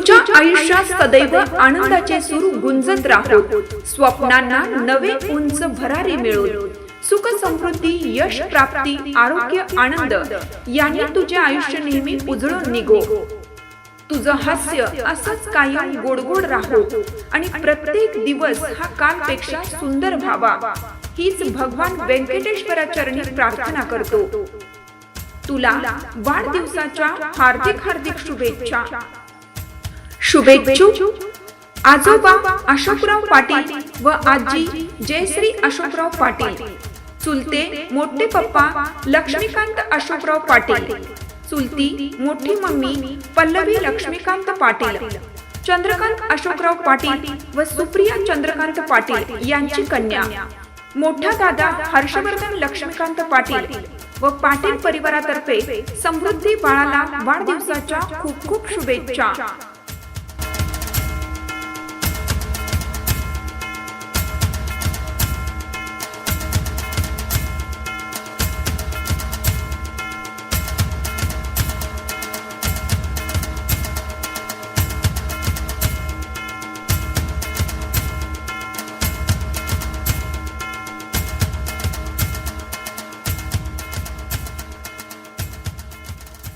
तुझ्या आयुष्यात सदैव आनंदाचे सूर गुंजत राहोत, स्वप्नांना नवे उंच भरारी मिळो, सुख समृद्धी, यश प्राप्ती, आरोग्य, आनंद यांनी तुझे आयुष्य नेहमी उजळून निघो. तुझं हास्य असंच कायम गोडगोड राहो आणि प्रत्येक दिवस हा कालपेक्षा सुंदर व्हावा, हीच भगवान व्यंकटेश्वरा चरणी प्रार्थना करतो. तुला वाढदिवसाच्या हार्दिक हार्दिक शुभेच्छा. शुभेच्छुक आजोबा अशोकराव पाटील व आजी जयश्री अशोकराव पाटील, चुलते मोठे पप्पा लक्ष्मीकांत अशोकराव पाटील, चुलती मोठी मम्मी पल्लवी लक्ष्मीकांत पाटील, चंद्रकांत अशोकराव पाटील व सुप्रिया चंद्रकांत पाटील यांची कन्या, मोठा दादा हर्षवर्धन लक्ष्मीकांत पाटील व पाटील परिवारातर्फे समृद्धी बाळाला वाढदिवसाच्या खूप खूप शुभेच्छा.